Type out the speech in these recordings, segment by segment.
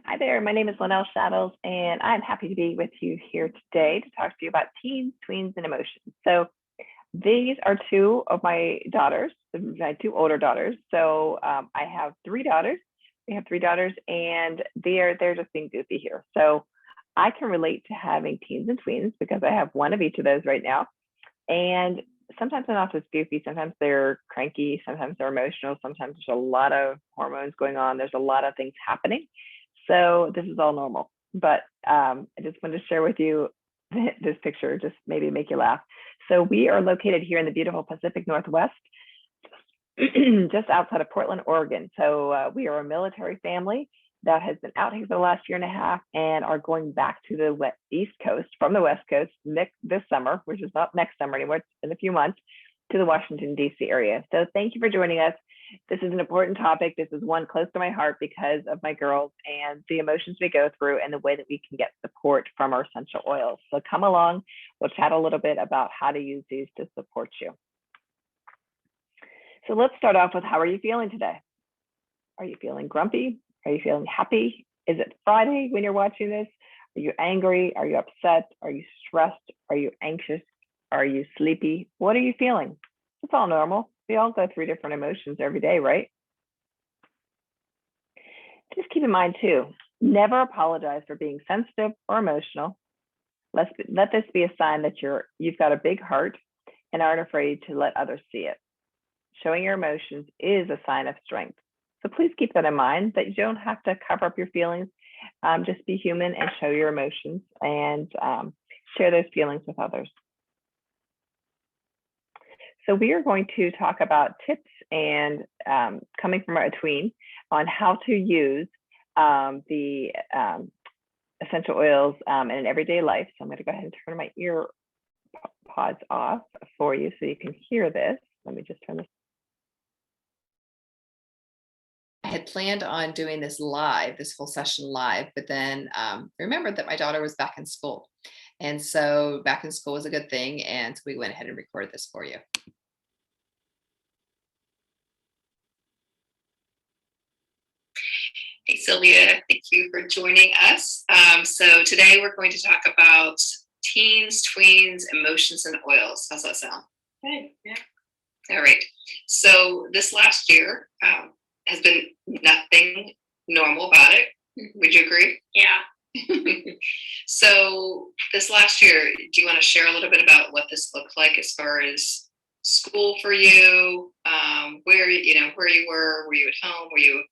Hi there, my name is Lynell Shadows, and I'm happy to be with you here today to talk to you about teens, tweens, and emotions. So these are two of my daughters, my two older daughters. So I have three daughters. We have three daughters, and they're just being goofy here. So I can relate to having teens and tweens because I have one of each of those right now. And sometimes they're not just goofy. Sometimes they're cranky. Sometimes they're emotional. Sometimes there's a lot of hormones going on. There's a lot of things happening. So this is all normal. But I just wanted to share with you this picture, just maybe make you laugh. So we are located here in the beautiful Pacific Northwest, just outside of Portland, Oregon. So we are a military family that has been out here for the last year and a half and are going back to the East Coast from the West Coast this summer, which is not next summer anymore, it's in a few months, to the Washington, D.C. area. So thank you for joining us. This is an important topic. This is one close to my heart because of my girls and the emotions we go through and the way that we can get support from our essential oils. So come along, we'll chat a little bit about how to use these to support you. So let's start off with, how are you feeling today? Are you feeling grumpy? Are you feeling happy? Is it Friday when you're watching this? Are you angry? Are you upset? Are you stressed? Are you anxious? Are you sleepy? What are you feeling? It's all normal. We all go through different emotions every day, right? Just keep in mind too, never apologize for being sensitive or emotional. Let this be a sign that you've got a big heart and aren't afraid to let others see it. Showing your emotions is a sign of strength. So please keep that in mind, that you don't have to cover up your feelings. Just be human and show your emotions and share those feelings with others. So we are going to talk about tips and coming from a tween on how to use the essential oils in an everyday life. So I'm going to go ahead and turn my ear pods off for you so you can hear this. Let me just turn this. I had planned on doing this whole session live, but then remembered that my daughter was back in school. And so back in school was a good thing. And we went ahead and recorded this for you. Hey, Sylvia, thank you for joining us. So today we're going to talk about teens, tweens, emotions, and oils. How's that sound? Good, yeah. All right. So this last year has been nothing normal about it. Would you agree? Yeah. So this last year, do you want to share a little bit about what this looked like as far as school for you? Where you were you at home? Were you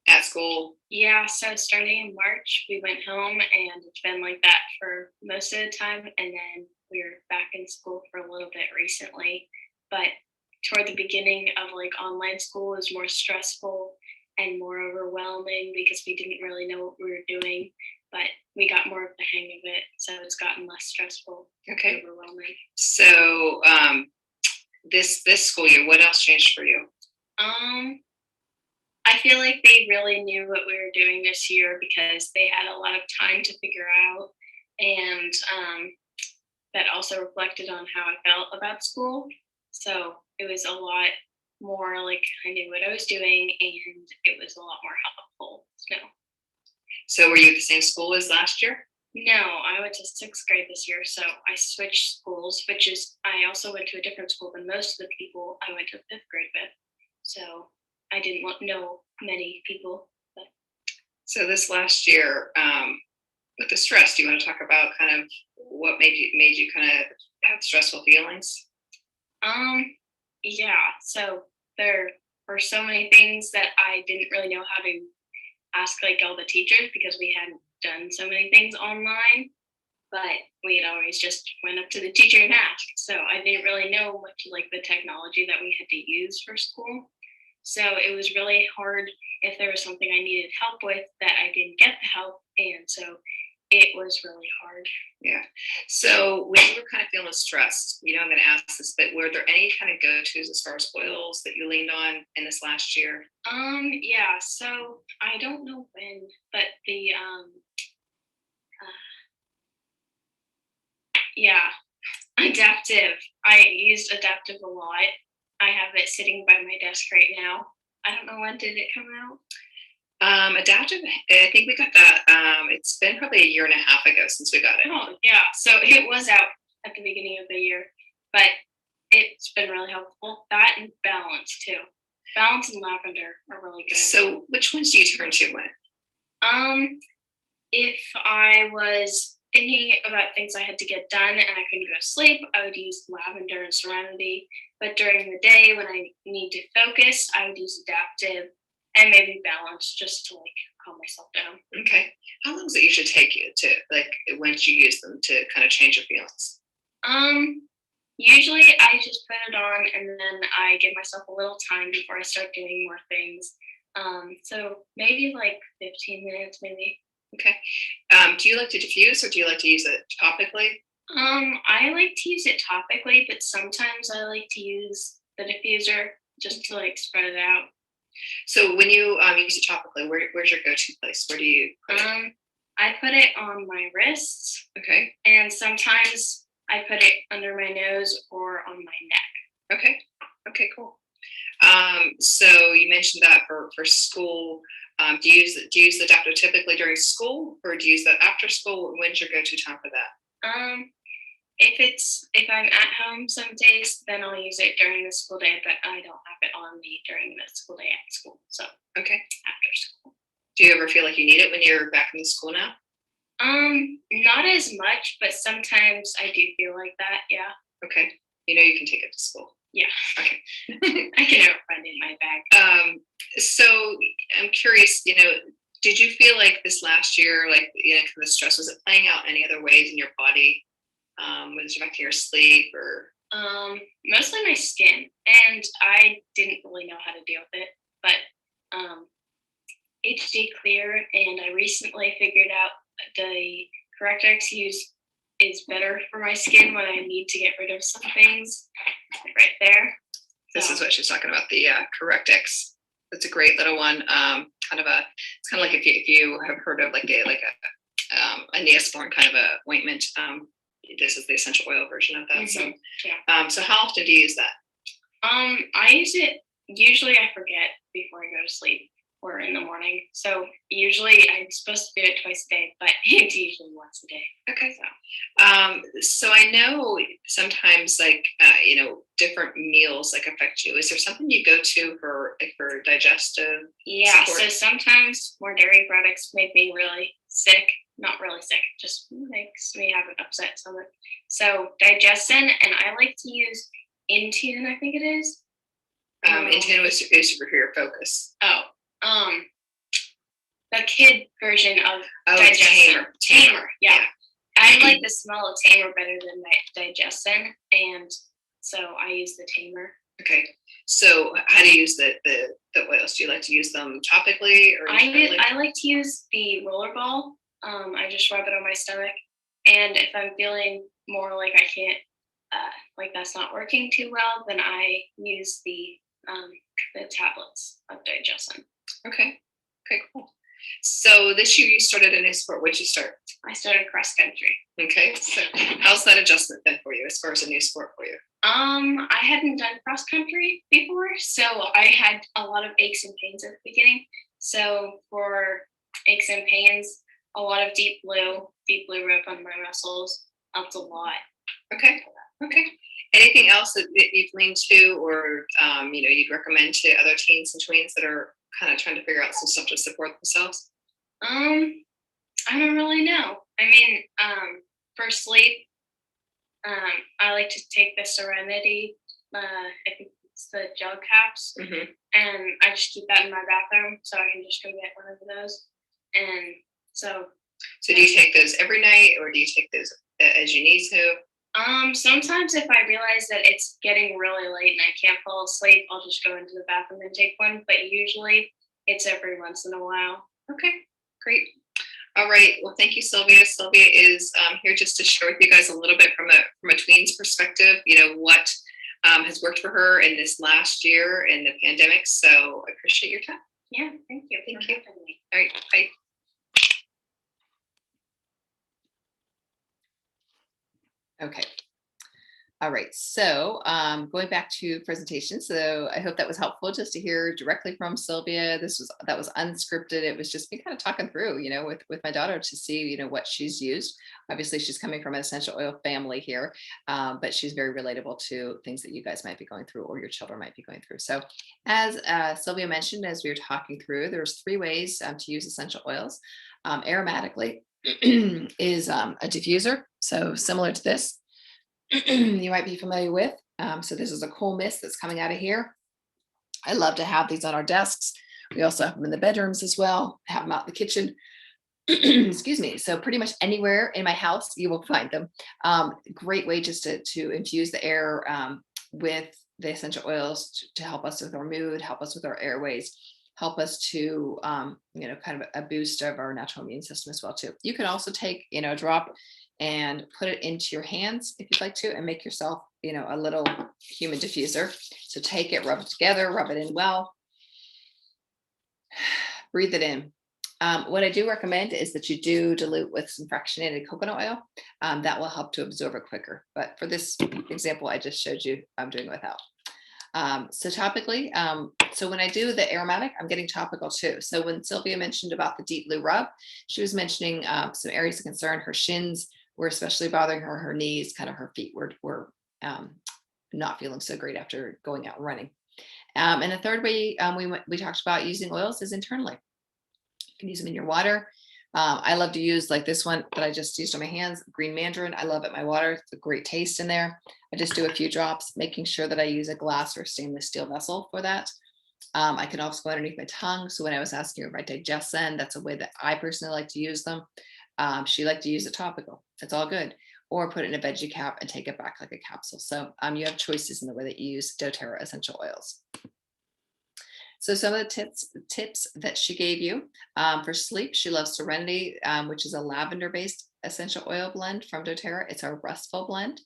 at school? Yeah, so starting in March, we went home and it's been like that for most of the time. And then we were back in school for a little bit recently. But toward the beginning of like online school was more stressful and more overwhelming because we didn't really know what we were doing. But we got more of the hang of it. So it's gotten less stressful. Okay. Overwhelming. So this school year, what else changed for you? I feel like they really knew what we were doing this year because they had a lot of time to figure out, and that also reflected on how I felt about school. So it was a lot more like I knew what I was doing, and it was a lot more helpful. So were you at the same school as last year? No, I went to sixth grade this year, so I switched schools, I also went to a different school than most of the people I went to fifth grade with. So I didn't know many people. But. So this last year, with the stress, do you want to talk about kind of what made you kind of have stressful feelings? Yeah. So there were so many things that I didn't really know how to ask like all the teachers because we hadn't done so many things online. But we had always just went up to the teacher and asked. So I didn't really know much like the technology that we had to use for school. So it was really hard if there was something I needed help with that I didn't get the help. And so it was really hard. Yeah. So when you were kind of feeling stressed, I'm going to ask this, but were there any kind of go-tos as far as oils that you leaned on in this last year? Yeah. So I don't know when, but the, Adaptive. I used Adaptive a lot. I have it sitting by my desk right now. I don't know, when did it come out? Adaptive, I think we got that. It's been probably a year and a half ago since we got it. Oh, yeah. So it was out at the beginning of the year, but it's been really helpful. That and balance too. Balance and lavender are really good. So which ones do you turn to when? If I was thinking about things I had to get done and I couldn't go to sleep, I would use lavender and serenity. But during the day when I need to focus, I would use adaptive and maybe balance just to like calm myself down. Okay. How long does it usually take you to, like, once you use them to kind of change your feelings? Usually I just put it on and then I give myself a little time before I start doing more things. So maybe like 15 minutes, maybe. Okay. Do you like to diffuse or do you like to use it topically? I like to use it topically, but sometimes I like to use the diffuser just to like spread it out. So when you use it topically, where's your go-to place? Where do you put it? I put it on my wrists. Okay. And sometimes I put it under my nose or on my neck. Okay. Okay, cool. So you mentioned that for school. Do you use the adapter typically during school or do you use that after school? When's your go-to time for that? If I'm at home some days, then I'll use it during the school day, but I don't have it on me during the school day at school. So okay. After school. Do you ever feel like you need it when you're back in school now? Not as much, but sometimes I do feel like that. Yeah. Okay. You know you can take it to school. Yeah. Okay. I can have a friend in my bag. So I'm curious, did you feel like this last year, like, kind of the stress, was it playing out any other ways in your body? Was it affecting your sleep or? Mostly my skin, and I didn't really know how to deal with it, but HD clear, and I recently figured out the correct X use is better for my skin when I need to get rid of some things. Right there. This is what she's talking about, the Correctix. It's a great little one. It's kind of like if you have heard of like a Neosporin kind of a ointment. This is the essential oil version of that. Mm-hmm. So yeah. So how often do you use that? I use it usually. I forget before I go to sleep or in the morning. So usually I'm supposed to do it twice a day, but it's usually once a day. Okay. So I know sometimes like different meals like affect you. Is there something you go to for digestive? Yeah. support? So sometimes more dairy products make me really sick. Not really sick, just makes me have an upset stomach. So digestin, and I like to use Intune, I think it is. Intune is for your focus. The kid version of digestin. Tamer, yeah. I like the smell of Tamer better than digestin, and so I use the Tamer. Okay. So how do you use the oils? Do you like to use them topically or? I like to use the rollerball. I just rub it on my stomach, and if I'm feeling more like I can't, like that's not working too well, then I use the tablets of digestin. Okay. Okay, cool. So this year you started a new sport. Where'd you start? I started cross country. Okay. So how's that adjustment been for you as far as a new sport for you? I hadn't done cross country before, so I had a lot of aches and pains at the beginning. So for aches and pains, a lot of deep blue rub on my muscles helped a lot. Okay. Okay. Anything else that you've leaned to or, you'd recommend to other teens and tweens that are kind of trying to figure out some stuff to support themselves? I don't really know. I mean, for sleep, I like to take the Serenity, I think it's the gel caps, Mm-hmm. and I just keep that in my bathroom so I can just go get one of those. And so do you take those every night or do you take those as you need to? Sometimes if I realize that it's getting really late and I can't fall asleep, I'll just go into the bathroom and take one. But usually it's every once in a while. Okay, great. All right. Well, thank you, Sylvia. Sylvia is here just to share with you guys a little bit from a tweens perspective, what has worked for her in this last year in the pandemic. So I appreciate your time. Yeah, thank you. Thank you. All right, bye. Okay. All right, so going back to presentation. So I hope that was helpful just to hear directly from Sylvia. That was unscripted. It was just me kind of talking through, with my daughter to see, what she's used. Obviously, she's coming from an essential oil family here, but she's very relatable to things that you guys might be going through or your children might be going through. So as Sylvia mentioned, as we were talking through, there's 3 ways to use essential oils. Aromatically is a diffuser. So similar to this. You might be familiar with. So this is a cool mist that's coming out of here. I love to have these on our desks. We also have them in the bedrooms as well, have them out in the kitchen. Excuse me. So pretty much anywhere in my house, you will find them. Great way just to infuse the air with the essential oils to help us with our mood, help us with our airways, help us to, kind of a boost of our natural immune system as well too. You can also take, a drop and put it into your hands if you'd like to, and make yourself, a little human diffuser. So take it, rub it together, rub it in well, breathe it in. What I do recommend is that you do dilute with some fractionated coconut oil. That will help to absorb it quicker. But for this example I just showed you, I'm doing it without. So topically, so when I do the aromatic, I'm getting topical too. So when Sylvia mentioned about the deep blue rub, she was mentioning some areas of concern. Her shins were especially bothering her, her knees, kind of her feet were not feeling so great after going out and running. And the third way we talked about using oils is internally. You can use them in your water. I love to use like this one that I just used on my hands, green mandarin. I love it in my water. It's a great taste in there. I just do a few drops, making sure that I use a glass or stainless steel vessel for that. I can also go underneath my tongue. So when I was asking her about digestion, that's a way that I personally like to use them. She liked to use it topical. It's all good. Or put it in a veggie cap and take it back like a capsule. So you have choices in the way that you use dōTERRA essential oils. So some of the tips that she gave you for sleep, she loves Serenity, which is a lavender-based essential oil blend from dōTERRA. It's our restful blend.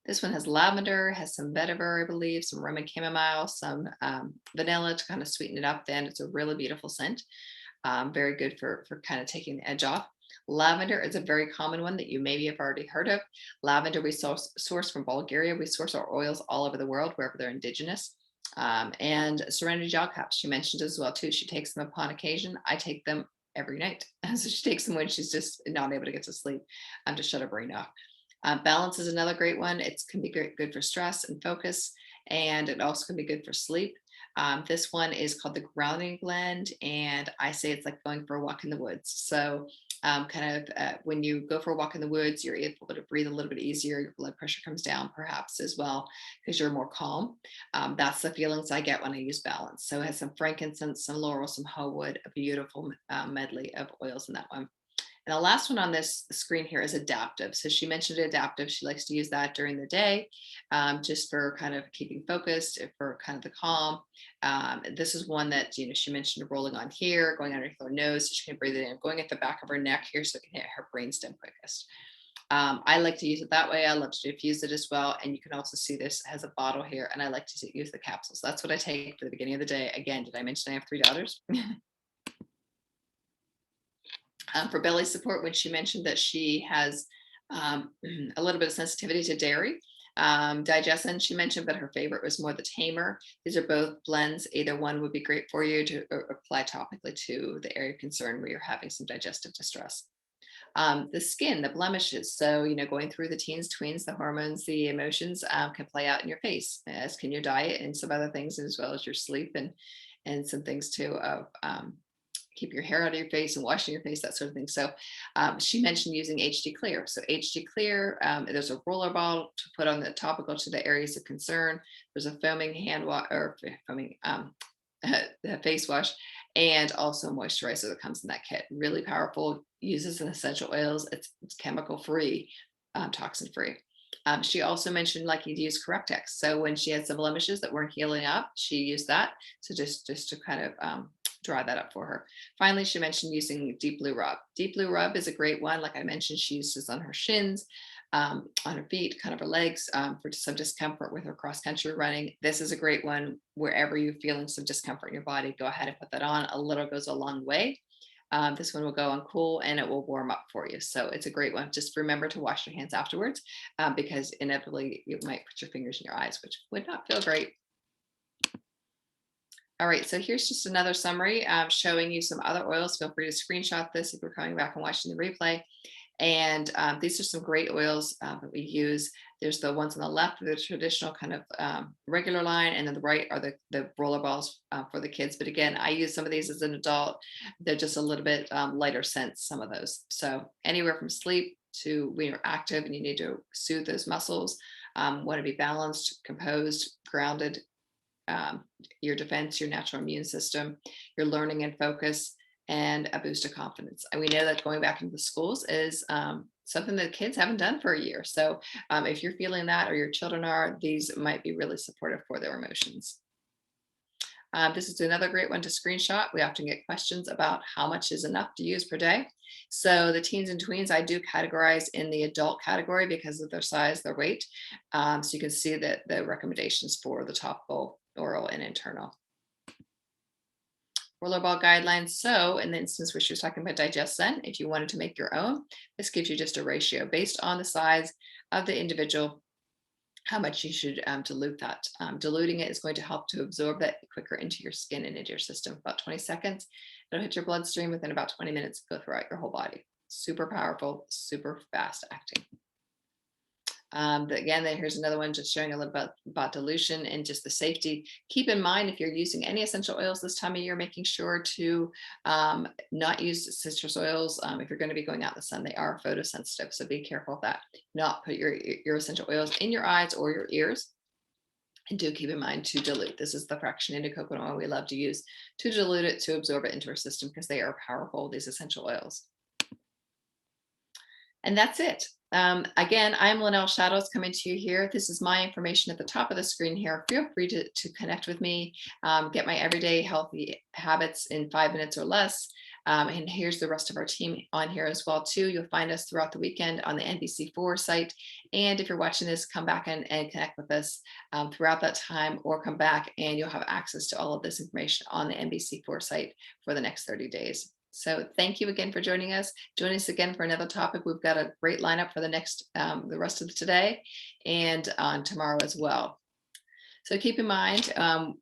This one has lavender, has some vetiver, I believe, some Roman chamomile, some vanilla to kind of sweeten it up. Then it's a really beautiful scent. Very good for kind of taking the edge off. Lavender is a very common one that you maybe have already heard of. Lavender we source from Bulgaria. We source our oils all over the world, wherever they're indigenous. And Serenity gel caps, she mentioned as well too. She takes them upon occasion. I take them every night. So she takes them when she's just not able to get to sleep to shut her brain off. Balance is another great one. It can be good for stress and focus, and it also can be good for sleep. This one is called the grounding blend, and I say it's like going for a walk in the woods. So when you go for a walk in the woods, you're able to breathe a little bit easier. Your blood pressure comes down perhaps as well because you're more calm. That's the feelings I get when I use Balance. So it has some frankincense, some laurel, some hoe wood, a beautiful medley of oils in that one. And the last one on this screen here is adaptive. So she mentioned adaptive. She likes to use that during the day, just for kind of keeping focused, for kind of the calm. This is one that, she mentioned rolling on here, going underneath her nose, so she can breathe it in, going at the back of her neck here so it can hit her brainstem quickest. I like to use it that way. I love to diffuse it as well. And you can also see this has a bottle here, and I like to use the capsules. That's what I take for the beginning of the day. Again, did I mention I have 3 daughters? For belly support, when she mentioned that she has a little bit of sensitivity to dairy. Digestion, she mentioned, but her favorite was more the Tamer. These are both blends. Either one would be great for you to apply topically to the area of concern where you're having some digestive distress. The skin, the blemishes. So, going through the teens, tweens, the hormones, the emotions can play out in your face, as can your diet and some other things, as well as your sleep and some things too of keep your hair out of your face and washing your face, that sort of thing. So she mentioned using HD Clear. So HD Clear, there's a roller ball to put on the topical to the areas of concern. There's a foaming hand wash or foaming face wash, and also moisturizer that comes in that kit. Really powerful, uses an essential oils. It's chemical free, toxin free. She also mentioned liking to use Correctex. So when she had some blemishes that weren't healing up, she used that. So just to kind of dry that up for her. Finally, she mentioned using Deep Blue Rub. Deep Blue Rub is a great one. Like I mentioned, she uses on her shins, on her feet, kind of her legs, for some discomfort with her cross-country running. This is a great one. Wherever you're feeling some discomfort in your body, go ahead and put that on. A little goes a long way. This one will go on cool and it will warm up for you. So it's a great one. Just remember to wash your hands afterwards, because inevitably you might put your fingers in your eyes, which would not feel great. All right, so here's just another summary showing you some other oils. Feel free to screenshot this if you're coming back and watching the replay. And these are some great oils that we use. There's the ones on the left, the traditional kind of regular line, and then the right are the roller balls for the kids. But again, I use some of these as an adult. They're just a little bit lighter scents, some of those. So anywhere from sleep to when you're active and you need to soothe those muscles, want to be balanced, composed, grounded, your defense, your natural immune system, your learning and focus, and a boost of confidence. And we know that going back into the schools is something that kids haven't done for a year. So if you're feeling that or your children are, these might be really supportive for their emotions. This is another great one to screenshot. We often get questions about how much is enough to use per day. So the teens and tweens, I do categorize in the adult category because of their size, their weight. So you can see that the recommendations for the topical, oral, and internal. Roller ball guidelines. So in the instance where she was talking about DigestZen, if you wanted to make your own, this gives you just a ratio based on the size of the individual, how much you should dilute that. Diluting it is going to help to absorb that quicker into your skin and into your system. About 20 seconds, it'll hit your bloodstream within about 20 minutes, go throughout your whole body. Super powerful, super fast acting. Again, here's another one just showing a little bit about dilution and just the safety. Keep in mind, if you're using any essential oils this time of year, making sure to not use citrus oils. If you're going to be going out in the sun, they are photosensitive. So be careful of that. Not put your essential oils in your eyes or your ears. And do keep in mind to dilute. This is the fractionated coconut oil we love to use to dilute it, to absorb it into our system, because they are powerful, these essential oils. And that's it. Again, I'm Lynell Shadows coming to you here. This is my information at the top of the screen here. Feel free to connect with me, get my everyday healthy habits in 5 minutes or less. And here's the rest of our team on here as well too. You'll find us throughout the weekend on the NBC4 site. And if you're watching this, come back and connect with us throughout that time, or come back and you'll have access to all of this information on the NBC4 site for the next 30 days. So thank you again for joining us. Join us again for another topic. We've got a great lineup for the rest of today and on tomorrow as well. So keep in mind,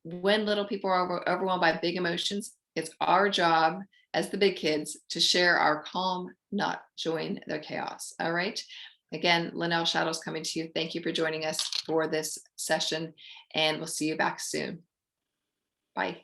when little people are overwhelmed by big emotions, it's our job as the big kids to share our calm, not join their chaos. All right. Again, Lynell Shadows coming to you. Thank you for joining us for this session, and we'll see you back soon. Bye.